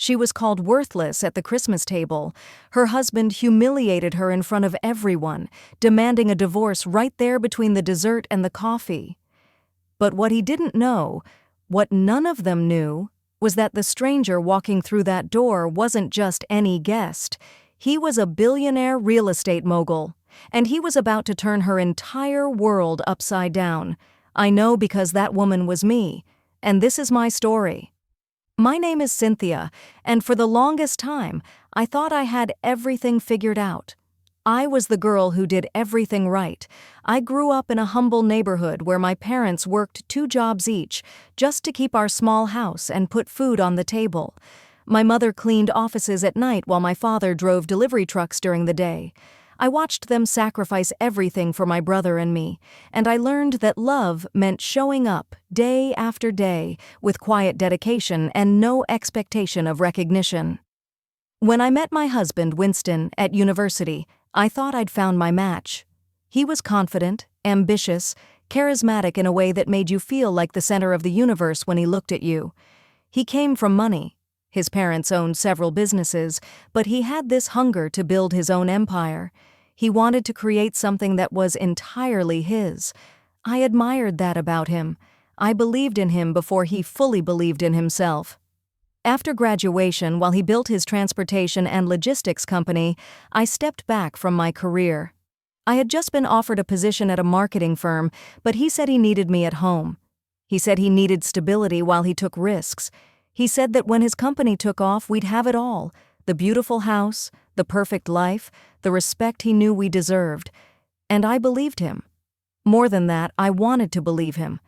She was called worthless at the Christmas table. Her husband humiliated her in front of everyone, demanding a divorce right there between the dessert and the coffee. But what he didn't know, what none of them knew, was that the stranger walking through that door wasn't just any guest. He was a billionaire real estate mogul, and he was about to turn her entire world upside down. I know because that woman was me, and this is my story. My name is Cynthia, and for the longest time, I thought I had everything figured out. I was the girl who did everything right. I grew up in a humble neighborhood where my parents worked 2 jobs each just to keep our small house and put food on the table. My mother cleaned offices at night while my father drove delivery trucks during the day. I watched them sacrifice everything for my brother and me, and I learned that love meant showing up day after day with quiet dedication and no expectation of recognition. When I met my husband, Winston, at university, I thought I'd found my match. He was confident, ambitious, charismatic in a way that made you feel like the center of the universe when he looked at you. He came from money. His parents owned several businesses, but he had this hunger to build his own empire. He wanted to create something that was entirely his. I admired that about him. I believed in him before he fully believed in himself. After graduation, while he built his transportation and logistics company, I stepped back from my career. I had just been offered a position at a marketing firm, but he said he needed me at home. He said he needed stability while he took risks. He said that when his company took off, we'd have it all: the beautiful house, the perfect life, the respect he knew we deserved. And I believed him. More than that, I wanted to believe him.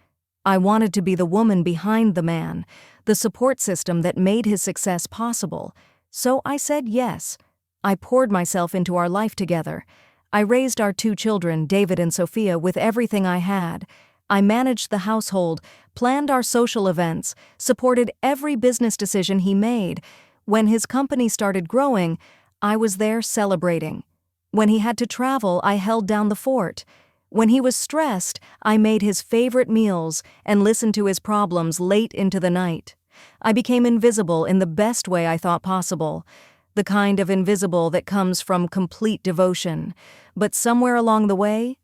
I wanted to be the woman behind the man, the support system that made his success possible. So I said yes. I poured myself into our life together. I raised our 2 children, David and Sophia, with everything I had. I managed the household, planned our social events, supported every business decision he made. When his company started growing, I was there celebrating. When he had to travel, I held down the fort. When he was stressed, I made his favorite meals and listened to his problems late into the night. I became invisible in the best way I thought possible, the kind of invisible that comes from complete devotion. But somewhere along the way,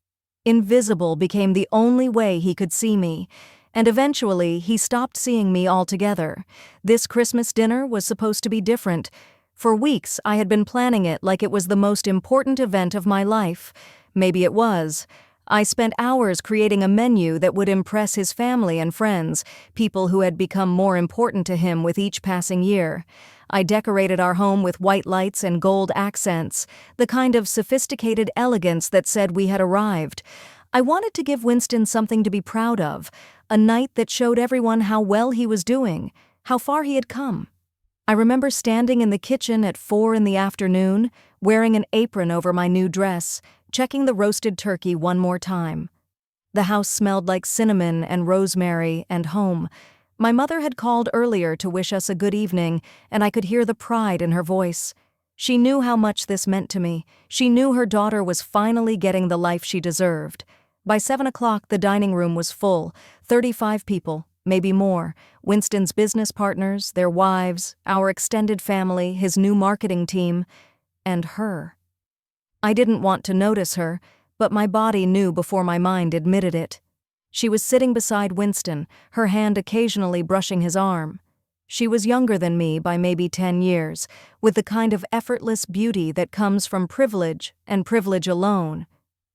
invisible became the only way he could see me, and eventually he stopped seeing me altogether. This Christmas dinner was supposed to be different. For weeks, I had been planning it like it was the most important event of my life. Maybe it was. I spent hours creating a menu that would impress his family and friends, people who had become more important to him with each passing year. I decorated our home with white lights and gold accents, the kind of sophisticated elegance that said we had arrived. I wanted to give Winston something to be proud of, a night that showed everyone how well he was doing, how far he had come. I remember standing in the kitchen at 4 p.m, wearing an apron over my new dress, checking the roasted turkey one more time. The house smelled like cinnamon and rosemary and home. My mother had called earlier to wish us a good evening, and I could hear the pride in her voice. She knew how much this meant to me. She knew her daughter was finally getting the life she deserved. By 7 o'clock, the dining room was full, 35 people, maybe more. Winston's business partners, their wives, our extended family, his new marketing team, and her. I didn't want to notice her, but my body knew before my mind admitted it. She was sitting beside Winston, her hand occasionally brushing his arm. She was younger than me by maybe 10 years, with the kind of effortless beauty that comes from privilege and privilege alone.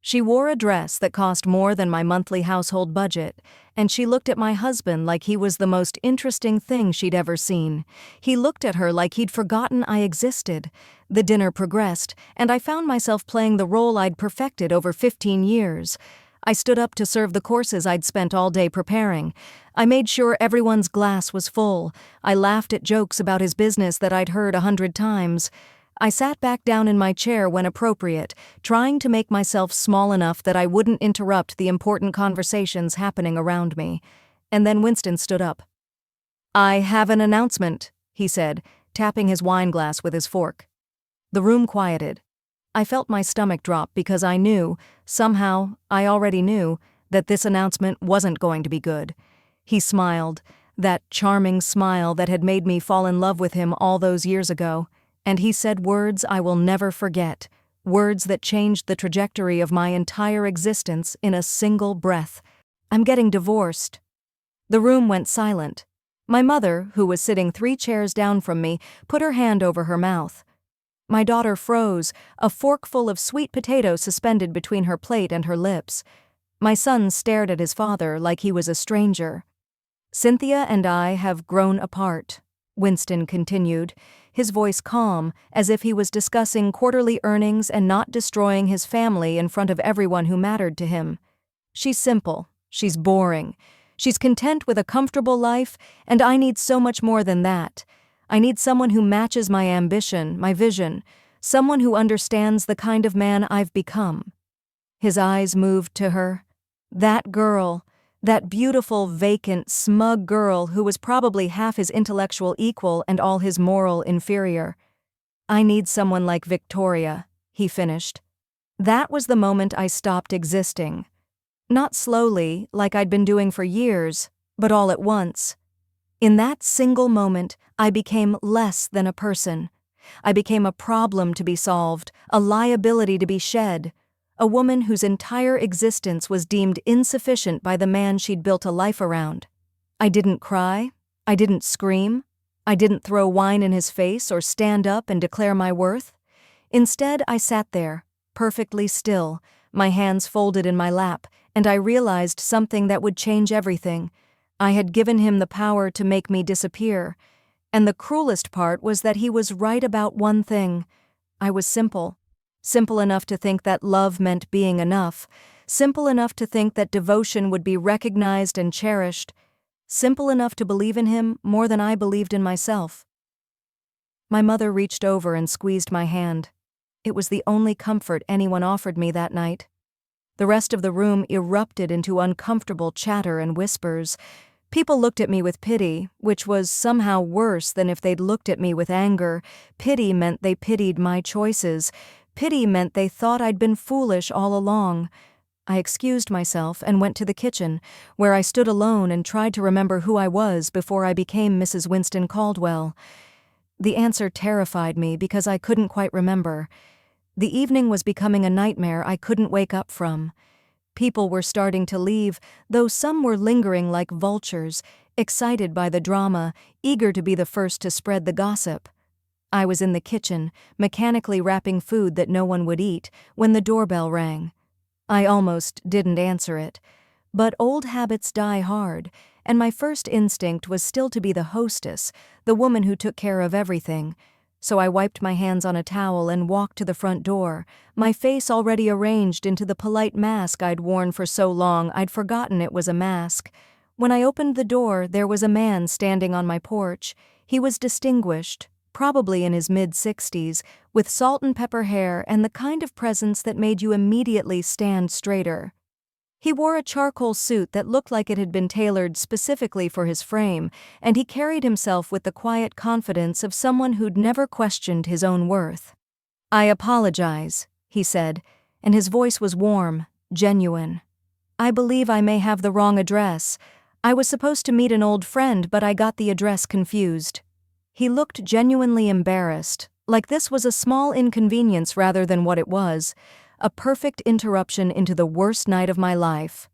She wore a dress that cost more than my monthly household budget, and she looked at my husband like he was the most interesting thing she'd ever seen. He looked at her like he'd forgotten I existed. The dinner progressed, and I found myself playing the role I'd perfected over 15 years. I stood up to serve the courses I'd spent all day preparing. I made sure everyone's glass was full. I laughed at jokes about his business that I'd heard 100 times. I sat back down in my chair when appropriate, trying to make myself small enough that I wouldn't interrupt the important conversations happening around me. And then Winston stood up. "I have an announcement," he said, tapping his wine glass with his fork. The room quieted. I felt my stomach drop because I knew, somehow, I already knew, that this announcement wasn't going to be good. He smiled, that charming smile that had made me fall in love with him all those years ago, and he said words I will never forget, words that changed the trajectory of my entire existence in a single breath. "I'm getting divorced." The room went silent. My mother, who was sitting 3 chairs down from me, put her hand over her mouth. My daughter froze, a forkful of sweet potato suspended between her plate and her lips. My son stared at his father like he was a stranger. "Cynthia and I have grown apart," Winston continued, his voice calm, as if he was discussing quarterly earnings and not destroying his family in front of everyone who mattered to him. "She's simple. She's boring. She's content with a comfortable life, and I need so much more than that. I need someone who matches my ambition, my vision, someone who understands the kind of man I've become." His eyes moved to her. That girl, that beautiful, vacant, smug girl who was probably half his intellectual equal and all his moral inferior. "I need someone like Victoria," he finished. That was the moment I stopped existing. Not slowly, like I'd been doing for years, but all at once. In that single moment, I became less than a person. I became a problem to be solved, a liability to be shed, a woman whose entire existence was deemed insufficient by the man she'd built a life around. I didn't cry. I didn't scream. I didn't throw wine in his face or stand up and declare my worth. Instead, I sat there, perfectly still, my hands folded in my lap, and I realized something that would change everything. I had given him the power to make me disappear. And the cruelest part was that he was right about one thing. I was simple. Simple enough to think that love meant being enough. Simple enough to think that devotion would be recognized and cherished. Simple enough to believe in him more than I believed in myself. My mother reached over and squeezed my hand. It was the only comfort anyone offered me that night. The rest of the room erupted into uncomfortable chatter and whispers. People looked at me with pity, which was somehow worse than if they'd looked at me with anger. Pity meant they pitied my choices. Pity meant they thought I'd been foolish all along. I excused myself and went to the kitchen, where I stood alone and tried to remember who I was before I became Mrs. Winston Caldwell. The answer terrified me because I couldn't quite remember. The evening was becoming a nightmare I couldn't wake up from. People were starting to leave, though some were lingering like vultures, excited by the drama, eager to be the first to spread the gossip. I was in the kitchen, mechanically wrapping food that no one would eat, when the doorbell rang. I almost didn't answer it. But old habits die hard, and my first instinct was still to be the hostess, the woman who took care of everything. So I wiped my hands on a towel and walked to the front door, my face already arranged into the polite mask I'd worn for so long I'd forgotten it was a mask. When I opened the door, there was a man standing on my porch. He was distinguished, probably in his mid-60s, with salt and pepper hair and the kind of presence that made you immediately stand straighter. He wore a charcoal suit that looked like it had been tailored specifically for his frame, and he carried himself with the quiet confidence of someone who'd never questioned his own worth. "I apologize," he said, and his voice was warm, genuine. "I believe I may have the wrong address. I was supposed to meet an old friend, but I got the address confused." He looked genuinely embarrassed, like this was a small inconvenience rather than what it was. A perfect interruption into the worst night of my life.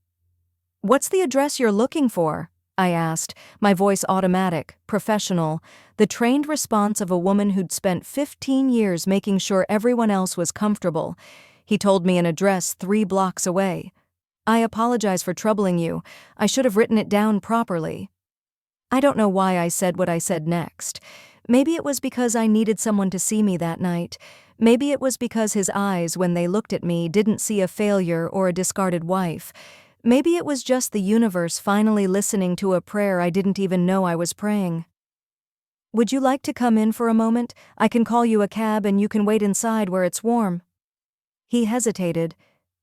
"What's the address you're looking for?" I asked, my voice automatic, professional, the trained response of a woman who'd spent 15 years making sure everyone else was comfortable. He told me an address 3 blocks away. "I apologize for troubling you. I should have written it down properly." I don't know why I said what I said next. Maybe it was because I needed someone to see me that night. Maybe it was because his eyes, when they looked at me, didn't see a failure or a discarded wife. Maybe it was just the universe finally listening to a prayer I didn't even know I was praying. "Would you like to come in for a moment? I can call you a cab and you can wait inside where it's warm." He hesitated,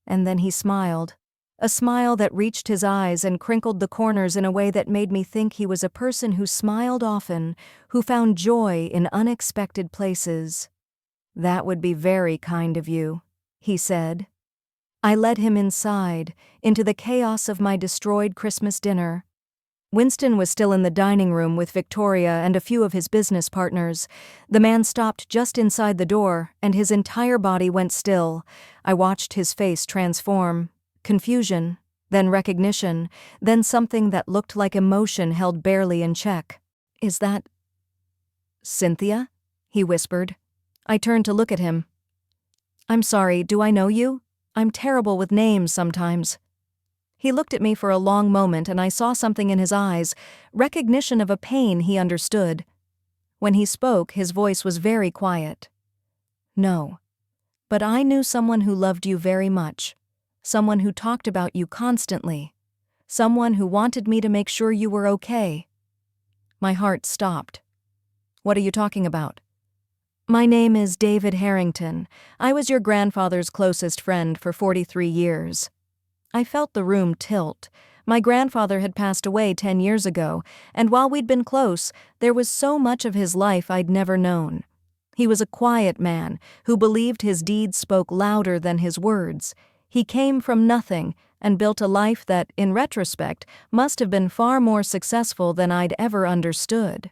and then he smiled. A smile that reached his eyes and crinkled the corners in a way that made me think he was a person who smiled often, who found joy in unexpected places. "That would be very kind of you," he said. I led him inside, into the chaos of my destroyed Christmas dinner. Winston was still in the dining room with Victoria and a few of his business partners. The man stopped just inside the door, and his entire body went still. I watched his face transform. Confusion, then recognition, then something that looked like emotion held barely in check. "Is that Cynthia?" he whispered. I turned to look at him. "I'm sorry, do I know you? I'm terrible with names sometimes." He looked at me for a long moment, and I saw something in his eyes, recognition of a pain he understood. When he spoke, his voice was very quiet. "No. But I knew someone who loved you very much. Someone who talked about you constantly. Someone who wanted me to make sure you were okay." My heart stopped. "What are you talking about?" "My name is David Harrington. I was your grandfather's closest friend for 43 years. I felt the room tilt. My grandfather had passed away 10 years ago, and while we'd been close, there was so much of his life I'd never known. He was a quiet man who believed his deeds spoke louder than his words. He came from nothing and built a life that, in retrospect, must have been far more successful than I'd ever understood."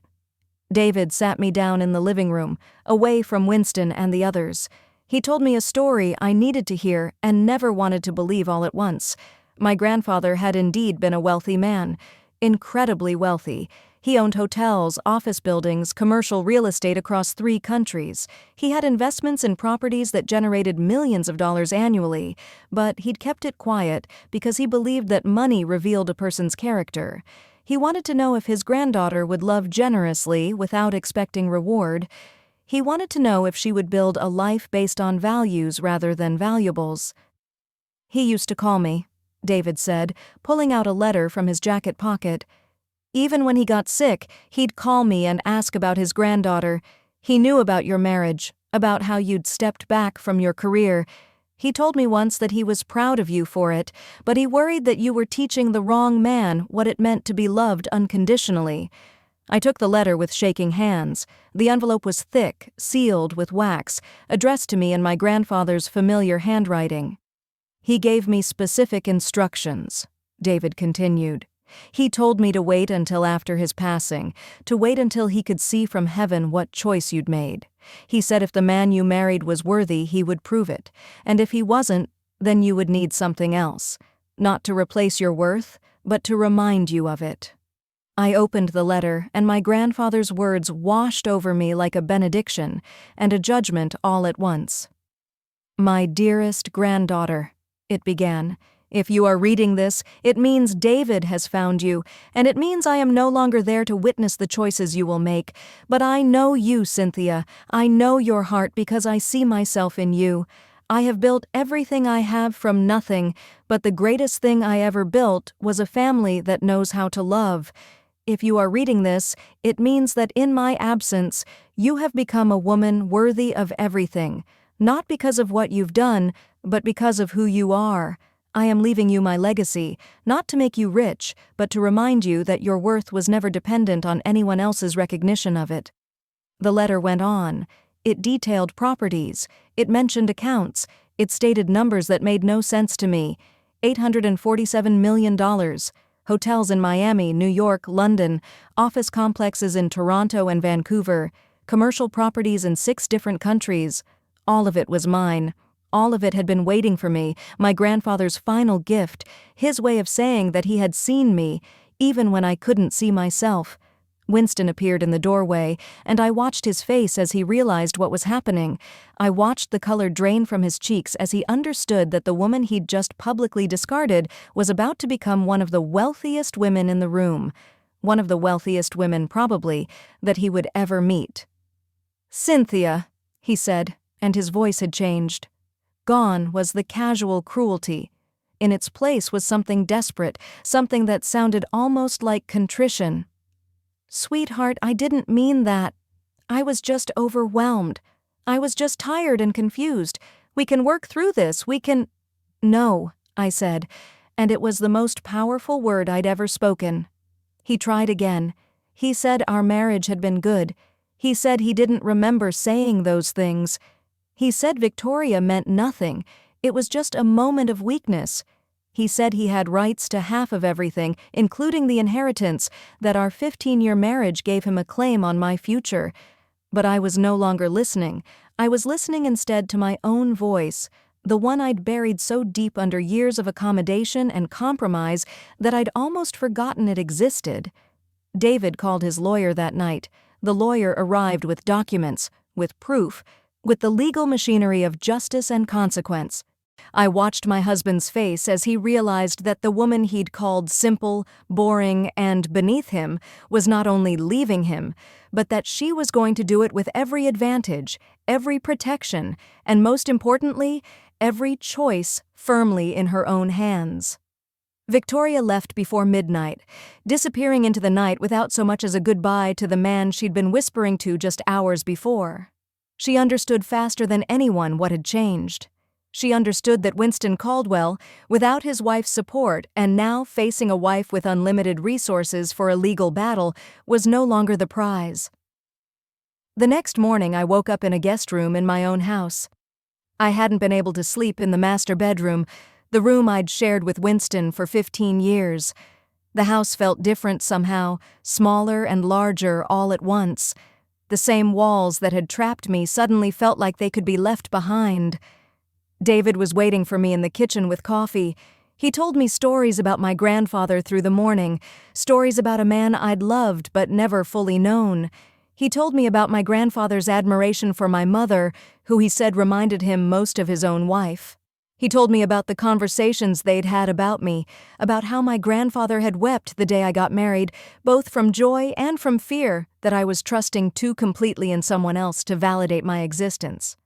David sat me down in the living room, away from Winston and the others. He told me a story I needed to hear and never wanted to believe all at once. My grandfather had indeed been a wealthy man, incredibly wealthy. He owned hotels, office buildings, commercial real estate across 3 countries. He had investments in properties that generated millions of dollars annually, but he'd kept it quiet because he believed that money revealed a person's character. He wanted to know if his granddaughter would love generously without expecting reward. He wanted to know if she would build a life based on values rather than valuables. "He used to call me," David said, pulling out a letter from his jacket pocket. "Even when he got sick, he'd call me and ask about his granddaughter. He knew about your marriage, about how you'd stepped back from your career. He told me once that he was proud of you for it, but he worried that you were teaching the wrong man what it meant to be loved unconditionally." I took the letter with shaking hands. The envelope was thick, sealed with wax, addressed to me in my grandfather's familiar handwriting. "He gave me specific instructions," David continued. "He told me to wait until after his passing, to wait until he could see from heaven what choice you'd made. He said if the man you married was worthy, he would prove it, and if he wasn't, then you would need something else, not to replace your worth, but to remind you of it." I opened the letter, and my grandfather's words washed over me like a benediction and a judgment all at once. "My dearest granddaughter," it began, "if you are reading this, it means David has found you, and it means I am no longer there to witness the choices you will make. But I know you, Cynthia. I know your heart because I see myself in you. I have built everything I have from nothing, but the greatest thing I ever built was a family that knows how to love. If you are reading this, it means that in my absence, you have become a woman worthy of everything, not because of what you've done, but because of who you are. I am leaving you my legacy, not to make you rich, but to remind you that your worth was never dependent on anyone else's recognition of it." The letter went on. It detailed properties. It mentioned accounts. It stated numbers that made no sense to me. $847 million. Hotels in Miami, New York, London, office complexes in Toronto and Vancouver, commercial properties in 6 different countries. All of it was mine. All of it had been waiting for me, my grandfather's final gift, his way of saying that he had seen me, even when I couldn't see myself. Winston appeared in the doorway, and I watched his face as he realized what was happening. I watched the color drain from his cheeks as he understood that the woman he'd just publicly discarded was about to become one of the wealthiest women in the room. One of the wealthiest women, probably, that he would ever meet. "Cynthia," he said, and his voice had changed. Gone was the casual cruelty. In its place was something desperate, something that sounded almost like contrition. "Sweetheart, I didn't mean that. I was just overwhelmed. I was just tired and confused. We can work through this, we can—" "No," I said, and it was the most powerful word I'd ever spoken. He tried again. He said our marriage had been good. He said he didn't remember saying those things. He said Victoria meant nothing. It was just a moment of weakness. He said he had rights to half of everything, including the inheritance, that our 15-year marriage gave him a claim on my future. But I was no longer listening. I was listening instead to my own voice, the one I'd buried so deep under years of accommodation and compromise that I'd almost forgotten it existed. David called his lawyer that night. The lawyer arrived with documents, with proof, with the legal machinery of justice and consequence. I watched my husband's face as he realized that the woman he'd called simple, boring, and beneath him was not only leaving him, but that she was going to do it with every advantage, every protection, and most importantly, every choice firmly in her own hands. Victoria left before midnight, disappearing into the night without so much as a goodbye to the man she'd been whispering to just hours before. She understood faster than anyone what had changed. She understood that Winston Caldwell, without his wife's support and now facing a wife with unlimited resources for a legal battle, was no longer the prize. The next morning I woke up in a guest room in my own house. I hadn't been able to sleep in the master bedroom, the room I'd shared with Winston for 15 years. The house felt different somehow, smaller and larger all at once. The same walls that had trapped me suddenly felt like they could be left behind. David was waiting for me in the kitchen with coffee. He told me stories about my grandfather through the morning, stories about a man I'd loved but never fully known. He told me about my grandfather's admiration for my mother, who he said reminded him most of his own wife. He told me about the conversations they'd had about me, about how my grandfather had wept the day I got married, both from joy and from fear that I was trusting too completely in someone else to validate my existence.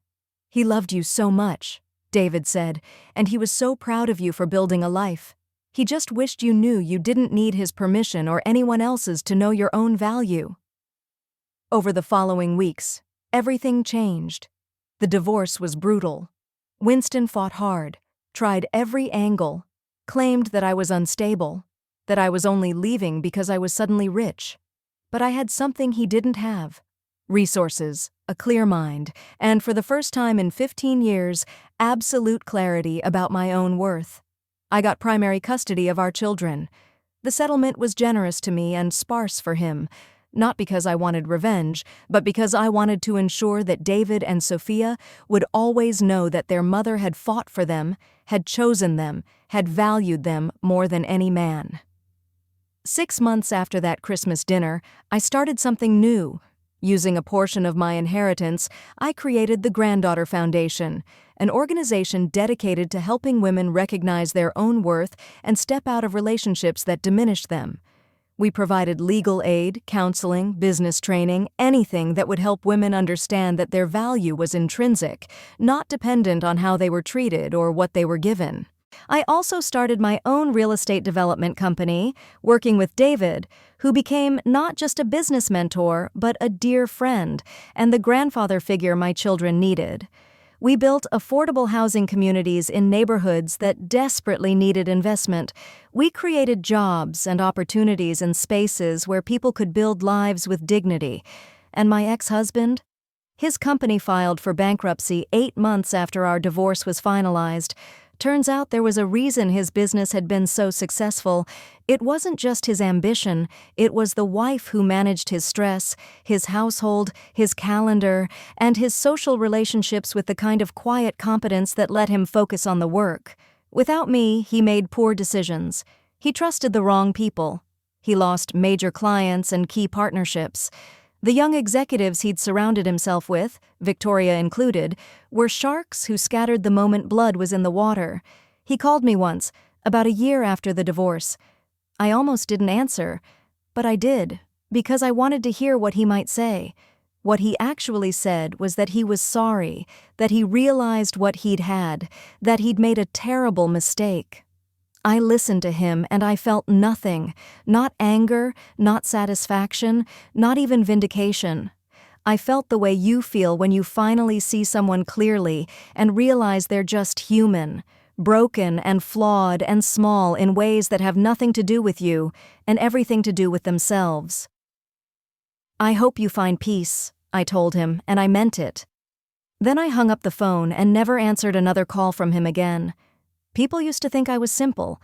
"He loved you so much," David said, "and he was so proud of you for building a life. He just wished you knew you didn't need his permission or anyone else's to know your own value." Over the following weeks, everything changed. The divorce was brutal. Winston fought hard, tried every angle, claimed that I was unstable, that I was only leaving because I was suddenly rich. But I had something he didn't have: resources, a clear mind, and for the first time in 15 years, absolute clarity about my own worth. I got primary custody of our children. The settlement was generous to me and sparse for him, not because I wanted revenge, but because I wanted to ensure that David and Sophia would always know that their mother had fought for them, had chosen them, had valued them more than any man. 6 months after that Christmas dinner, I started something new. Using a portion of my inheritance, I created the Granddaughter Foundation, an organization dedicated to helping women recognize their own worth and step out of relationships that diminished them. We provided legal aid, counseling, business training, anything that would help women understand that their value was intrinsic, not dependent on how they were treated or what they were given. I also started my own real estate development company, working with David, who became not just a business mentor, but a dear friend and the grandfather figure my children needed. We built affordable housing communities in neighborhoods that desperately needed investment. We created jobs and opportunities in spaces where people could build lives with dignity. And my ex-husband? His company filed for bankruptcy 8 months after our divorce was finalized. Turns out there was a reason his business had been so successful. It wasn't just his ambition, it was the wife who managed his stress, his household, his calendar, and his social relationships with the kind of quiet competence that let him focus on the work. Without me, he made poor decisions. He trusted the wrong people. He lost major clients and key partnerships. The young executives he'd surrounded himself with, Victoria included, were sharks who scattered the moment blood was in the water. He called me once, about a year after the divorce. I almost didn't answer, but I did, because I wanted to hear what he might say. What he actually said was that he was sorry, that he realized what he'd had, that he'd made a terrible mistake. I listened to him and I felt nothing, not anger, not satisfaction, not even vindication. I felt the way you feel when you finally see someone clearly and realize they're just human, broken and flawed and small in ways that have nothing to do with you and everything to do with themselves. "I hope you find peace," I told him, and I meant it. Then I hung up the phone and never answered another call from him again. People used to think I was simple.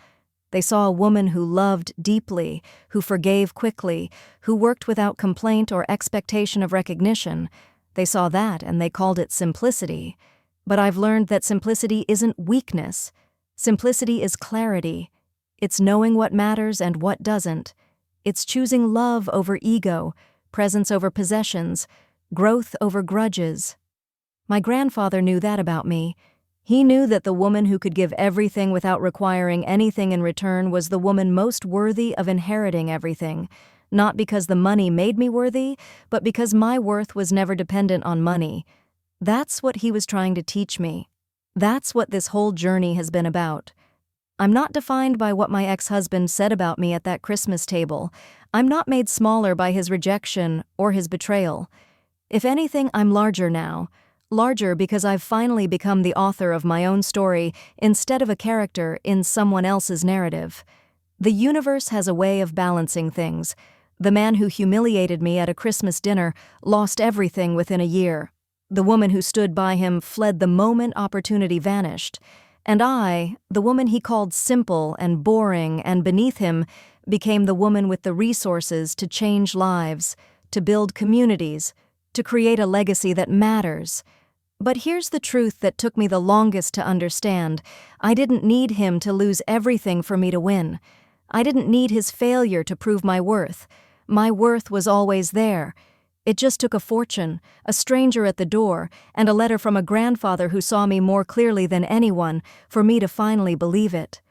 They saw a woman who loved deeply, who forgave quickly, who worked without complaint or expectation of recognition. They saw that and they called it simplicity. But I've learned that simplicity isn't weakness. Simplicity is clarity. It's knowing what matters and what doesn't. It's choosing love over ego, presence over possessions, growth over grudges. My grandfather knew that about me. He knew that the woman who could give everything without requiring anything in return was the woman most worthy of inheriting everything, not because the money made me worthy, but because my worth was never dependent on money. That's what he was trying to teach me. That's what this whole journey has been about. I'm not defined by what my ex-husband said about me at that Christmas table. I'm not made smaller by his rejection or his betrayal. If anything, I'm larger now. Larger because I've finally become the author of my own story instead of a character in someone else's narrative. The universe has a way of balancing things. The man who humiliated me at a Christmas dinner lost everything within a year. The woman who stood by him fled the moment opportunity vanished. And I, the woman he called simple and boring and beneath him, became the woman with the resources to change lives, to build communities, to create a legacy that matters. But here's the truth that took me the longest to understand. I didn't need him to lose everything for me to win. I didn't need his failure to prove my worth. My worth was always there. It just took a fortune, a stranger at the door, and a letter from a grandfather who saw me more clearly than anyone for me to finally believe it.